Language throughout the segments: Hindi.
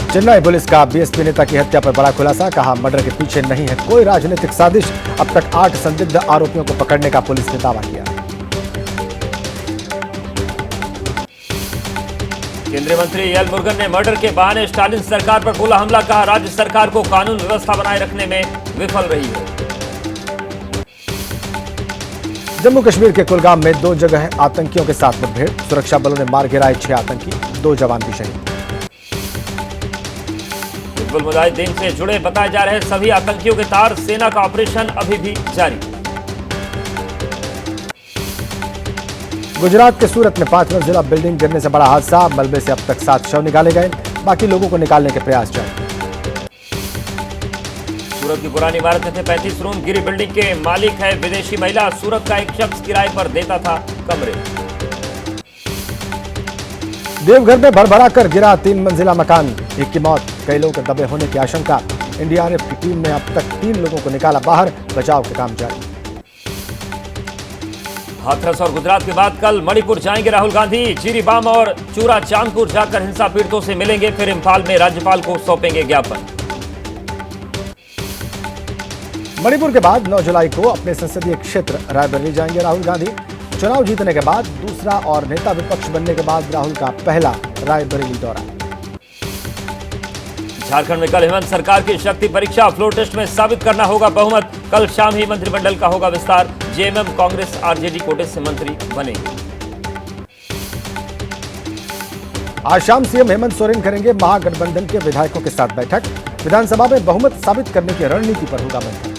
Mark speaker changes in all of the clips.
Speaker 1: चेन्नई पुलिस का बीएसपी नेता की हत्या पर बड़ा खुलासा, कहा मर्डर के पीछे नहीं है कोई राजनीतिक साजिश। अब तक 8 संदिग्ध आरोपियों को पकड़ने का पुलिस ने दावा किया।
Speaker 2: केंद्रीय मंत्री एल मुरुगन ने मर्डर के बहाने स्टालिन सरकार पर बोला हमला, कहा राज्य सरकार को कानून व्यवस्था बनाए रखने में विफल रही है।
Speaker 1: जम्मू कश्मीर के कुलगाम में 2 जगह आतंकियों के साथ मुठभेड़, सुरक्षा बलों ने मार गिराए 6 आतंकी, 2 जवान भी शहीद।
Speaker 2: हिजबुल मुजाहिदीन से जुड़े बताए जा रहे सभी आतंकियों के तार, सेना का ऑपरेशन अभी भी जारी।
Speaker 1: गुजरात के सूरत में 5 मंजिला बिल्डिंग गिरने से बड़ा हादसा, मलबे से अब तक 7 शव निकाले गए, बाकी लोगों को निकालने के प्रयास जारी।
Speaker 2: सूरत की पुरानी इमारत में थे 35 रूम, गिरी बिल्डिंग के मालिक है विदेशी महिला, सूरत का एक शख्स किराए पर देता था कमरे।
Speaker 1: देवघर में भरभरा कर गिरा 3 मंजिला मकान, एक की मौत, कई लोगों के दबे होने की आशंका। एनडीआरएफ की टीम ने अब तक 3 लोगों को निकाला बाहर, बचाव के काम जारी।
Speaker 2: हाथरस और गुजरात के बाद कल मणिपुर जाएंगे राहुल गांधी, जिरीबाम और चूरा चांदपुर जाकर हिंसा पीड़ितों से मिलेंगे, फिर इंफाल में राज्यपाल को सौंपेंगे ज्ञापन।
Speaker 1: मणिपुर के बाद 9 जुलाई को अपने संसदीय क्षेत्र रायबरेली जाएंगे राहुल गांधी। चुनाव जीतने के बाद दूसरा और नेता विपक्ष बनने के बाद राहुल का पहला रायबरेली दौरा।
Speaker 2: झारखंड में कल हेमंत सरकार की शक्ति परीक्षा, फ्लोर टेस्ट में साबित करना होगा बहुमत, कल शाम ही मंत्रिमंडल का होगा विस्तार, जेएमएम कांग्रेस आरजेडी कोटे से मंत्री बनेंगे।
Speaker 1: आज शाम सीएम हेमंत सोरेन करेंगे महागठबंधन के विधायकों के साथ बैठक, विधानसभा में बहुमत साबित करने की रणनीति पर होगा मंथन।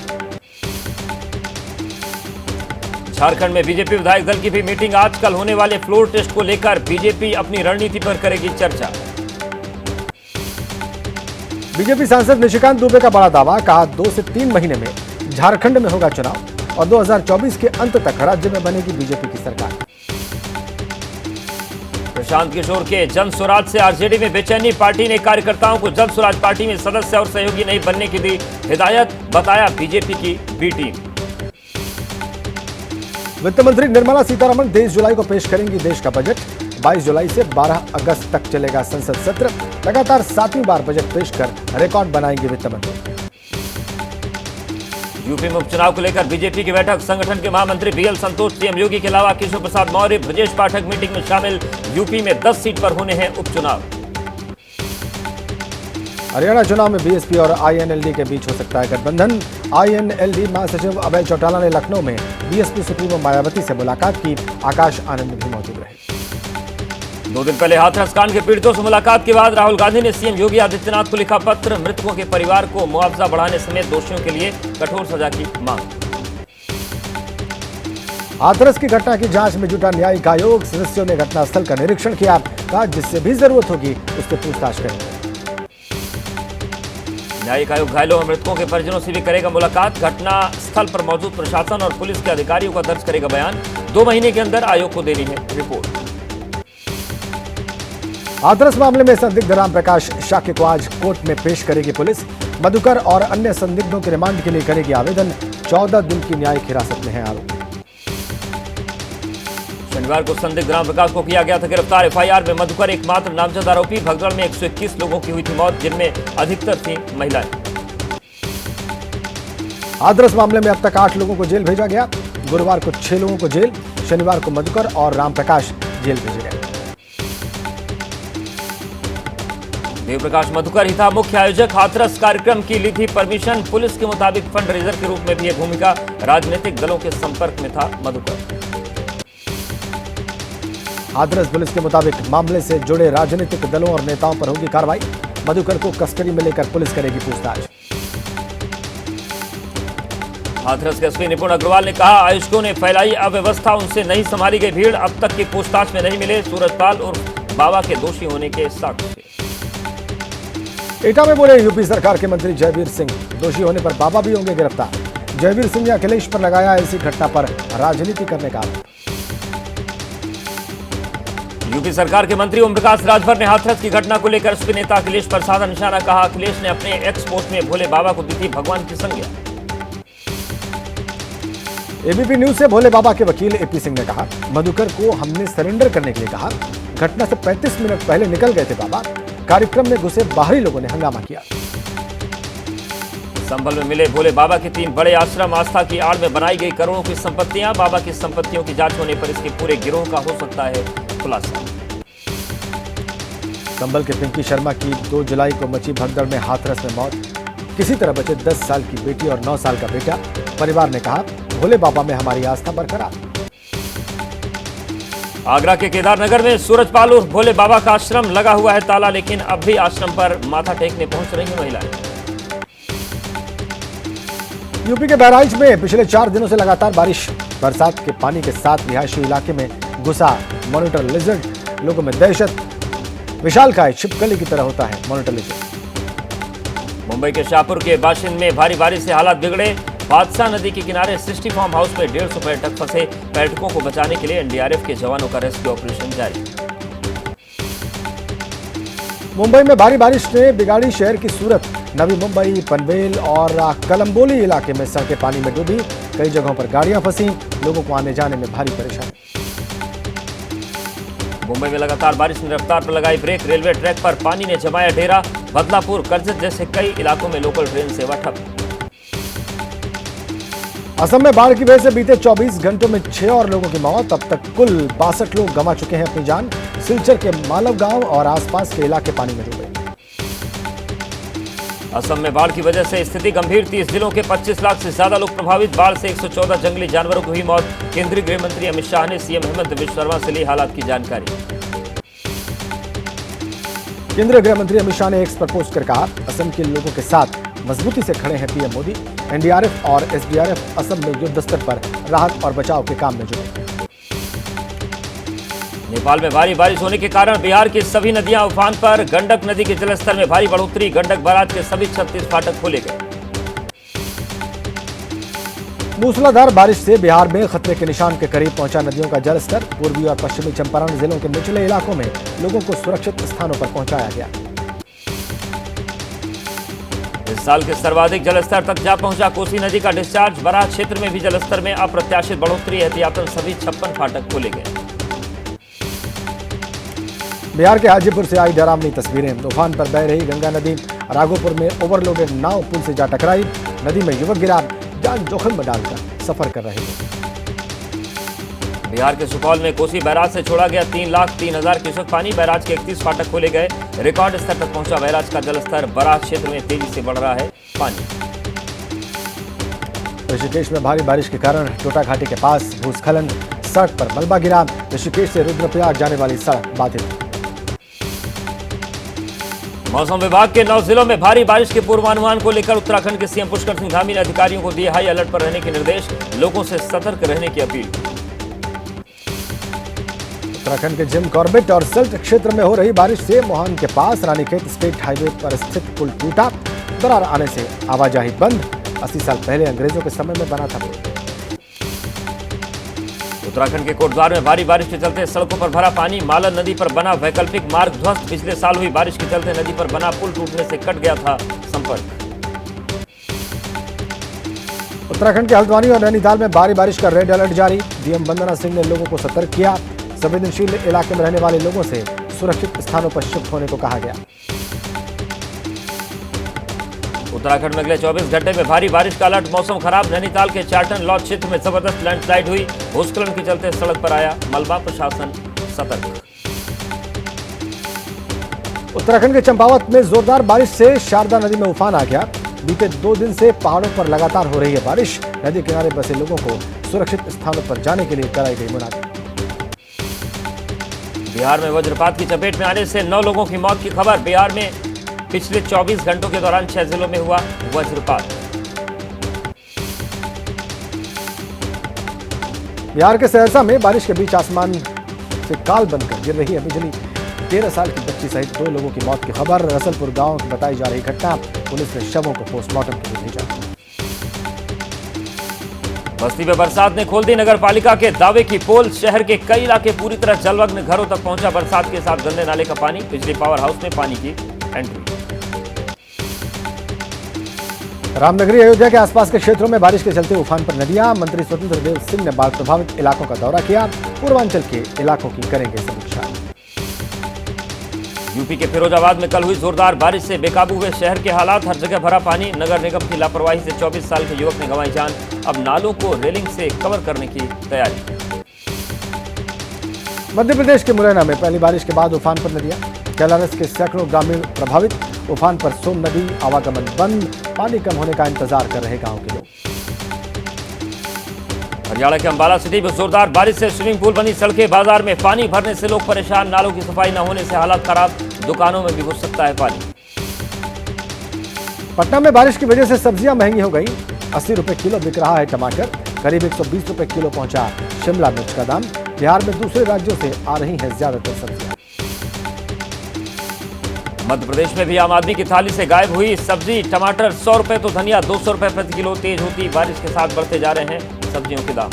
Speaker 2: झारखंड में बीजेपी विधायक दल की भी मीटिंग, आज कल होने वाले फ्लोर टेस्ट को लेकर बीजेपी अपनी रणनीति पर करेगी चर्चा।
Speaker 1: बीजेपी सांसद निशिकांत दुबे का बड़ा दावा, कहा 2 से 3 महीने में झारखंड में होगा चुनाव और 2024 के अंत तक राज्य में बनेगी बीजेपी की सरकार।
Speaker 2: प्रशांत किशोर के जन स्वराज से आरजेडी में बेचैनी, पार्टी ने कार्यकर्ताओं को जन स्वराज पार्टी में सदस्य और सहयोगी नहीं बनने की दी हिदायत, बताया बीजेपी की बी टीम।
Speaker 1: वित्त मंत्री निर्मला सीतारमण 23 जुलाई को पेश करेंगी देश का बजट, 22 जुलाई से 12 अगस्त तक चलेगा संसद सत्र, लगातार 7वीं बार बजट पेश कर रिकॉर्ड बनाएंगे वित्त मंत्री।
Speaker 2: यूपी में उपचुनाव को लेकर बीजेपी की बैठक, संगठन के महामंत्री बीएल संतोष, सीएम योगी के अलावा केशव प्रसाद मौर्य, ब्रजेश पाठक मीटिंग में शामिल। यूपी में 10 सीट पर होने हैं उपचुनाव।
Speaker 1: हरियाणा चुनाव में बीएसपी और आईएनएलडी के बीच हो सकता है गठबंधन, आईएनएलडी महासचिव अभय चौटाला ने लखनऊ में बीएसपी सुप्रीमो मायावती से मुलाकात की, आकाश आनंद भी मौजूद रहे।
Speaker 2: 2 दिन पहले हाथरस कांड के पीड़ितों से मुलाकात के बाद राहुल गांधी ने सीएम योगी आदित्यनाथ को लिखा पत्र, मृतकों के परिवार को मुआवजा बढ़ाने समेत दोषियों के लिए कठोर सजा की मांग।
Speaker 1: हाथरस की घटना की जांच में जुटा न्यायिक आयोग, सदस्यों ने घटनास्थल का निरीक्षण किया, कहा जिससे भी जरूरत होगी उससे पूछताछ करेंगे।
Speaker 2: न्यायिक आयोग घायलों और मृतकों के परिजनों से भी करेगा मुलाकात, घटना स्थल पर मौजूद प्रशासन और पुलिस के अधिकारियों का दर्ज करेगा बयान, 2 महीने के अंदर आयोग को देनी है रिपोर्ट।
Speaker 1: हाथरस मामले में संदिग्ध राम प्रकाश शाक्य को आज कोर्ट में पेश करेगी पुलिस, मधुकर और अन्य संदिग्धों के रिमांड के लिए करेगी आवेदन, 14 दिन की न्यायिक हिरासत में है आरोपी। शनिवार को संदिग्ध राम प्रकाश को किया गया था गिरफ्तार, एफआईआर में मधुकर एकमात्र नामजद आरोपी, भगदड़ में 121 लोगों की हुई थी मौत, जिनमें अधिकतर थी महिलाएं। हाथरस मामले में अब तक 8 लोगों को जेल भेजा गया, गुरुवार को 6 लोगों को जेल, शनिवार को मधुकर और राम प्रकाश जेल भेजे गए। देवप्रकाश मधुकर ही था मुख्य आयोजक, हाथरस कार्यक्रम की ली थी परमिशन, पुलिस के मुताबिक फंड रेजर के रूप में भी यह भूमिका, राजनीतिक दलों के संपर्क में था मधुकर। हाथरस पुलिस के मुताबिक मामले से जुड़े राजनीतिक दलों और नेताओं पर होगी कार्रवाई, मधुकर को कस्टडी में लेकर पुलिस करेगी पूछताछ। हाथरस के एसपी निपुण अग्रवाल ने कहा, आयोजकों ने फैलाई अव्यवस्था, उनसे नहीं संभाली गई भीड़, अब तक की पूछताछ में नहीं मिले सूरजपाल और बाबा के दोषी होने के साक्ष्य। एटा में बोले यूपी सरकार के मंत्री जयवीर सिंह, दोषी होने पर बाबा भी होंगे गिरफ्तार। जयवीर सिंह ने अखिलेश पर लगाया ऐसी घटना पर राजनीति करने का आरोप। यूपी सरकार के मंत्री ओम प्रकाश राजभर ने हाथरस की घटना को लेकर एसपी नेता अखिलेश पर साधा निशाना, कहा अखिलेश ने अपने एक्स पोस्ट में भोले बाबा को दी थी भगवान की संज्ञा। एबीपी न्यूज से भोले बाबा के वकील एपी सिंह ने कहा, मधुकर को हमने सरेंडर करने के लिए कहा, घटना से 35 मिनट पहले निकल गए थे बाबा, कार्यक्रम में घुसे बाहरी लोगों ने हंगामा किया।
Speaker 2: संभल में मिले भोले बाबा के 3 बड़े आश्रम, आस्था की आड़ में बनाई गई करोड़ों की संपत्तियां। बाबा की संपत्तियों की जांच होने पर इसके पूरे गिरोह का हो सकता है खुलासा।
Speaker 1: संभल के पिंकी शर्मा की 2 जुलाई को मची भगदड़ में हाथरस में मौत। किसी तरह बचे 10 साल की बेटी और 9 साल का बेटा। परिवार ने कहा, भोले बाबा में हमारी आस्था बरकरार।
Speaker 2: आगरा के केदारनगर में सूरजपाल उर्फ भोले बाबा का आश्रम लगा हुआ है ताला, लेकिन अब भी आश्रम पर माथा टेकने पहुंच रही हैं महिलाएं।
Speaker 1: यूपी के बहराइच में पिछले 4 दिनों से लगातार बारिश। बरसात के पानी के साथ रिहायशी इलाके में घुसा मॉनिटर लिजर्ड। लोगों में दहशत। विशालकाय छिपकली की तरह होता है मॉनिटर लिजर्ड।
Speaker 2: मुंबई के शाहपुर के बाशिंद में भारी बारिश से हालात बिगड़े। बादशाह नदी के किनारे 60 फार्म हाउस में 150 पर्यटक फंसे। पर्यटकों को बचाने के लिए एनडीआरएफ के जवानों का रेस्क्यू ऑपरेशन जारी।
Speaker 1: मुंबई में भारी बारिश ने बिगाड़ी शहर की सूरत। नवी मुंबई, पनवेल और कलंबोली इलाके में सड़कें पानी में डूबी। कई जगहों पर गाड़ियां फंसी। लोगों को आने जाने में भारी परेशानी।
Speaker 2: मुंबई में लगातार बारिश ने रफ्तार पर लगाई ब्रेक। रेलवे ट्रैक पर पानी ने जमाया डेरा। बदलापुर, करजत जैसे कई इलाकों में लोकल ट्रेन सेवा ठप।
Speaker 1: असम में बाढ़ की वजह से बीते 24 घंटों में 6 और लोगों की मौत। अब तक कुल 62 लोग गंवा चुके हैं अपनी जान। सिलचर के मालव गांव और आसपास के इलाके पानी में डूबे।
Speaker 2: असम में बाढ़ की वजह से स्थिति गंभीर। 30 जिलों के 25 लाख से ज्यादा लोग प्रभावित। बाढ़ से 114 जंगली जानवरों की हुई मौत। केंद्रीय गृह मंत्री अमित शाह ने सीएम हेमंत बिश्व शर्मा से ली हालात की जानकारी।
Speaker 1: केंद्रीय गृह मंत्री अमित शाह ने एक्स पर पोस्ट कर कहा, असम के लोगों के साथ मजबूती से खड़े हैं पीएम मोदी। एनडीआरएफ और एसडीआरएफ असम में युद्ध स्तर पर राहत और बचाव के काम में जुटे।
Speaker 2: नेपाल में भारी बारिश होने के कारण बिहार की सभी नदियां उफान पर। गंडक नदी के जलस्तर में भारी बढ़ोतरी। गंडक बराज के सभी 36 फाटक खोले गए।
Speaker 1: मूसलाधार बारिश से बिहार में खतरे के निशान के करीब पहुंचा नदियों का जलस्तर। पूर्वी और पश्चिमी चंपारण जिलों के निचले इलाकों में लोगों को सुरक्षित स्थानों पर पहुंचाया गया।
Speaker 2: इस साल के सर्वाधिक जलस्तर तक जा पहुंचा कोसी नदी का डिस्चार्ज। बराज क्षेत्र में भी जलस्तर में अप्रत्याशित बढ़ोतरी। एहतियातन सभी 56 फाटक खोले गए।
Speaker 1: बिहार के हाजीपुर से आई डरावनी तस्वीरें। तूफान पर बह रही गंगा नदी। राघोपुर में ओवरलोडेड नाव पुल से जा टकराई। नदी में युवक गिरा। जान जोखिम में डालकर सफर कर रहे लोग।
Speaker 2: बिहार के सुपौल में कोसी बैराज से छोड़ा गया 3,03,000 क्यूसेक पानी। बैराज के 31 फाटक खोले गए। रिकॉर्ड स्तर तक पहुंचा बैराज का जलस्तर। बराज क्षेत्र में तेजी से बढ़ रहा है पानी।
Speaker 1: ऋषिकेश में भारी बारिश के कारण टोटा घाटी के पास भूस्खलन। सड़क पर मलबा गिरा। ऋषिकेश से रुद्रप्रयाग जाने वाली सड़क बाधित।
Speaker 2: मौसम विभाग के 9 जिलों में भारी बारिश के पूर्वानुमान को लेकर उत्तराखंड के सीएम पुष्कर सिंह धामी ने अधिकारियों को दिए हाई अलर्ट पर रहने के निर्देश। लोगों से सतर्क रहने की अपील।
Speaker 1: उत्तराखंड के जिम कॉर्बेट और सिल्ट क्षेत्र में हो रही बारिश से मोहान के पास रानीखेत स्टेट हाईवे पर स्थित पुल टूटा। दरार आने से आवाजाही बंद। 80 साल पहले अंग्रेजों के समय में बना था पुल। उत्तराखंड के कोटद्वार में भारी बारिश के चलते सड़कों पर भरा पानी। मालन नदी पर बना वैकल्पिक मार्ग ध्वस्त। पिछले साल हुई बारिश के चलते नदी पर बना पुल टूटने से कट गया था संपर्क। उत्तराखंड के हल्द्वानी और नैनीताल में भारी बारिश का रेड अलर्ट जारी। डीएम वंदना सिंह ने लोगों को सतर्क किया। संवेदनशील इलाके में रहने वाले लोगों से सुरक्षित स्थानों पर शिफ्ट होने को कहा गया। उत्तराखंड में अगले 24 घंटे में भारी बारिश का अलर्ट। मौसम खराब। नैनीताल के चार्टन लॉज क्षेत्र में जबरदस्त लैंडस्लाइड हुई। भूस्खलन के चलते सड़क पर आया मलबा। प्रशासन सतर्क। उत्तराखंड के चंपावत में जोरदार बारिश से शारदा नदी में उफान आ गया। बीते 2 दिन से पहाड़ों पर लगातार हो रही है बारिश। नदी किनारे बसे लोगों को सुरक्षित स्थानों पर जाने के लिए कराई गई मुनादी। बिहार में वज्रपात की चपेट में आने से 9 लोगों की मौत की खबर। बिहार में पिछले 24 घंटों के दौरान 6 जिलों में हुआ वज्रपात। बिहार के सहरसा में बारिश के बीच आसमान से काल बनकर गिर रही है बिजली। 13 साल की बच्ची सहित 2 लोगों की मौत की खबर। रसलपुर गांव की बताई जा रही घटना। पुलिस ने शवों को पोस्टमार्टम के लिए भेजा। बस्ती में बरसात ने खोल दी नगर पालिका के दावे की पोल। शहर के कई इलाके पूरी तरह जलमग्न। घरों तक पहुंचा बरसात के साथ गंदे नाले का पानी। बिजली पावर हाउस में पानी की एंट्री। रामनगरी अयोध्या के आसपास के क्षेत्रों में बारिश के चलते उफान पर नदियां। मंत्री स्वतंत्र देव सिंह ने बाढ़ प्रभावित इलाकों का दौरा किया। पूर्वांचल के इलाकों की करेंगे समीक्षा।
Speaker 2: यूपी के फिरोजाबाद में कल हुई जोरदार बारिश से बेकाबू हुए शहर के हालात, हर जगह भरा पानी। नगर निगम की लापरवाही से 24 साल के युवक ने गंवाई जान। अब नालों को रेलिंग से कवर करने की तैयारी।
Speaker 1: मध्य प्रदेश के मुरैना में पहली बारिश के बाद उफान पर नदियां, कैलारस के सैकड़ों ग्रामीण प्रभावित। उफान पर सोन नदी, आवागमन बंद, पानी कम होने का इंतजार कर रहे गांव के लोग।
Speaker 2: हरियाणा के अंबाला सिटी में जोरदार बारिश से स्विमिंग पूल बनी सड़कें, बाजार में पानी भरने से लोग परेशान। नालों की सफाई न होने से हालात खराब, दुकानों में भी घुस सकता है पानी।
Speaker 1: पटना में बारिश की वजह से सब्जियां महंगी हो गई। 80 रुपए किलो बिक रहा है टमाटर, करीब 120 रुपए किलो पहुंचा शिमला मिर्च का दाम। बिहार में दूसरे राज्यों से आ रही हैं ज्यादातर सब्जियां।
Speaker 2: मध्य प्रदेश में भी आम आदमी की थाली से गायब हुई सब्जी। टमाटर 100 रुपए तो धनिया 200 रुपए प्रति किलो। तेज होती बारिश के साथ बढ़ते जा रहे हैं सब्जियों के दाम।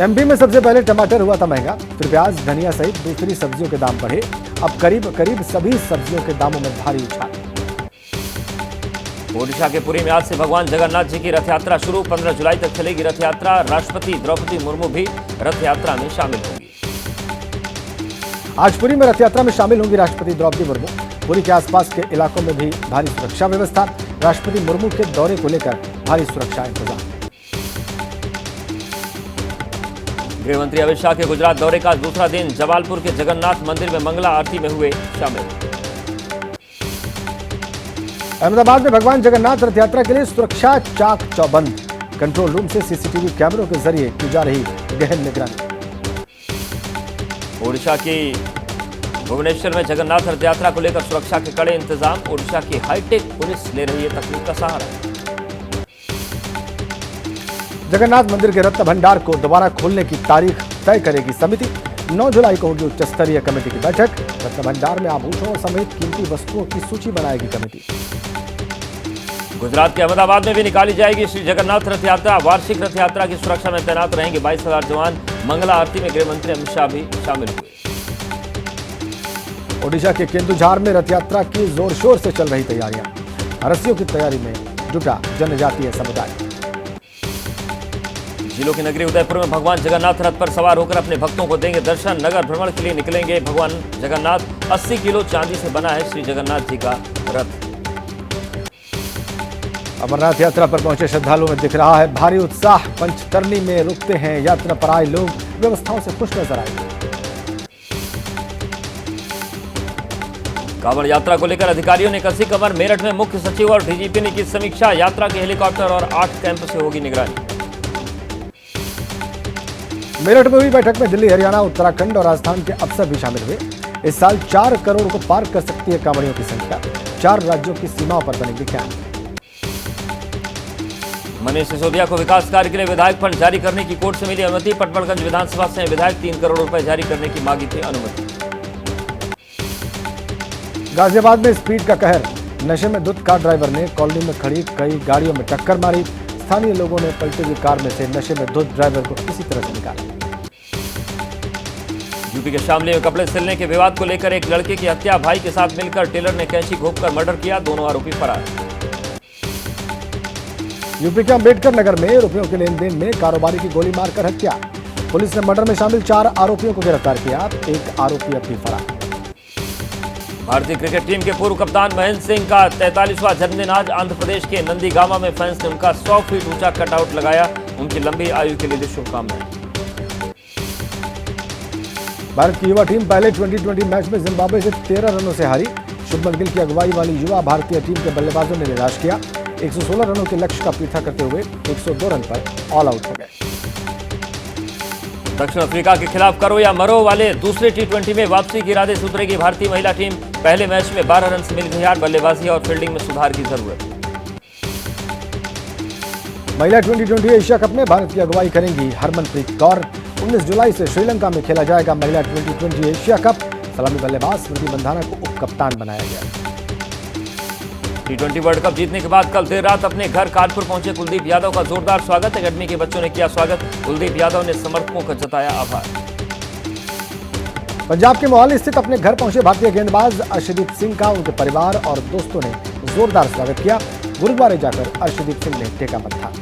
Speaker 1: एमपी में सबसे पहले टमाटर हुआ था महंगा, फिर प्याज, धनिया सहित दूसरी सब्जियों के दाम बढ़े। अब करीब सभी सब्जियों के दामों में भारी उछाल।
Speaker 2: ओडिशा के पुरी में आज से भगवान जगन्नाथ जी की रथ यात्रा शुरू। 15 जुलाई तक चलेगी रथ यात्रा। राष्ट्रपति द्रौपदी मुर्मू भी रथ यात्रा में शामिल होंगी।
Speaker 1: आज पुरी में रथ यात्रा में शामिल होंगी राष्ट्रपति द्रौपदी मुर्मू। पुरी के आसपास के इलाकों में भी भारी सुरक्षा व्यवस्था। राष्ट्रपति मुर्मू के दौरे को लेकर भारी सुरक्षा इंतजाम।
Speaker 2: गृह मंत्री अमित शाह के गुजरात दौरे का दूसरा दिन। जमालपुर के जगन्नाथ मंदिर में मंगला आरती में हुए शामिल।
Speaker 1: अहमदाबाद में भगवान जगन्नाथ रथ यात्रा के लिए सुरक्षा चाक चौबंद। कंट्रोल रूम से सीसीटीवी कैमरों के जरिए की जा रही गहन निगरानी।
Speaker 2: ओडिशा की भुवनेश्वर में जगन्नाथ रथ यात्रा को लेकर सुरक्षा के कड़े इंतजाम। ओडिशा की हाईटेक पुलिस ले रही है तकनीक का सहारा।
Speaker 1: जगन्नाथ मंदिर के रत्न भंडार को दोबारा खोलने की तारीख तय करेगी समिति। 9 जुलाई को होगी उच्च स्तरीय कमेटी की बैठक। रत्न भंडार में आभूषणों समेत कीमती वस्तुओं की सूची बनाएगी कमेटी।
Speaker 2: गुजरात के अहमदाबाद में भी निकाली जाएगी श्री जगन्नाथ रथ यात्रा। वार्षिक रथ यात्रा की सुरक्षा में तैनात रहेंगे 22,000 जवान। मंगला आरती में गृह मंत्री अमित शाह भी शामिल हुए।
Speaker 1: ओडिशा के केंदुझार में रथ यात्रा की जोर शोर से चल रही तैयारियां। रस्सियों की तैयारी में जुटा जनजातीय समुदाय।
Speaker 2: जिलों की नगरी उदयपुर में भगवान जगन्नाथ रथ पर सवार होकर अपने भक्तों को देंगे दर्शन। नगर भ्रमण के लिए निकलेंगे भगवान जगन्नाथ। 80 किलो चांदी से बना है श्री जगन्नाथ जी का रथ।
Speaker 1: अमरनाथ यात्रा पर पहुंचे श्रद्धालुओं में दिख रहा है भारी उत्साह। पंचतरणी में रुकते हैं यात्रा पर आए लोग, व्यवस्थाओं से खुश नजर आए।
Speaker 2: कांवड़ यात्रा को लेकर अधिकारियों ने कसी कमर। मेरठ में मुख्य सचिव और डीजीपी ने की समीक्षा। यात्रा के हेलीकॉप्टर और 8 कैंप से होगी निगरानी।
Speaker 1: मेरठ में हुई बैठक में दिल्ली, हरियाणा, उत्तराखंड और राजस्थान के अफसर भी शामिल हुए। इस साल 4 करोड़ को पार कर सकती है कांवड़ियों की संख्या। 4 राज्यों की सीमाओं पर बनेंगे कैंप। मनीष सिसोदिया को विकास कार्य के लिए विधायक फंड जारी करने की कोर्ट से मिली अनुमति। पटमलगंज विधानसभा से विधायक 3 करोड़ रुपए जारी करने की मांगी थी अनुमति। गाजियाबाद में स्पीड का कहर। नशे में धुत कार ड्राइवर ने कॉलोनी में खड़ी कई गाड़ियों में टक्कर मारी। स्थानीय लोगों ने पलटी हुई कार में से नशे में धुत ड्राइवर को किसी तरह से निकाला। यूपी के शामली में कपड़े सिलने के विवाद को लेकर एक लड़के की हत्या। भाई के साथ मिलकर टेलर ने कैंची घोंपकर मर्डर किया। दोनों आरोपी फरार। यूपी के अंबेडकर नगर में रुपयों के लेन देन में कारोबारी की गोली मारकर हत्या। पुलिस ने मर्डर में शामिल 4 आरोपियों को गिरफ्तार किया। एक आरोपी अब भी फरार। भारतीय क्रिकेट टीम के पूर्व कप्तान महेंद्र सिंह का 43वां जन्मदिन आज। आंध्र प्रदेश के नंदीगामा में फैंस ने उनका 100 फीट ऊंचा कटआउट लगाया। उनकी लंबी आयु के लिए शुभकामनाएं। भारत की युवा टीम पहले T20 मैच में जिम्बाब्वे से 13 रनों से हारी। शुभमन गिल की अगुवाई वाली युवा भारतीय टीम के बल्लेबाजों ने निराश किया। 116 रनों के लक्ष्य का पीछा करते हुए 102 रन पर ऑल आउट हो गए। दक्षिण अफ्रीका के खिलाफ करो या मरो वाले दूसरे T20 में वापसी के इरादे से उतरेगी भारतीय महिला टीम। पहले मैच में 12 रन से मिली थी हार। बल्लेबाजी और फील्डिंग में सुधार की जरूरत। महिला T20 एशिया कप में भारत की अगुवाई करेंगी हरमनप्रीत कौर। 19 जुलाई से श्रीलंका में खेला जाएगा महिला T20 एशिया कप। सलामी बल्लेबाज स्मृति मंधाना को उप कप्तान बनाया गया। T20 वर्ल्ड कप जीतने के बाद कल देर रात अपने घर कानपुर पहुंचे कुलदीप यादव का जोरदार स्वागत। एकेडमी के बच्चों ने किया स्वागत। कुलदीप यादव ने समर्थकों का जताया आभार। पंजाब के मोहाली स्थित अपने घर पहुंचे भारतीय गेंदबाज अर्शदीप सिंह का उनके परिवार और दोस्तों ने जोरदार स्वागत किया। गुरुद्वारे जाकर अर्शदीप सिंह ने टेका मत्था।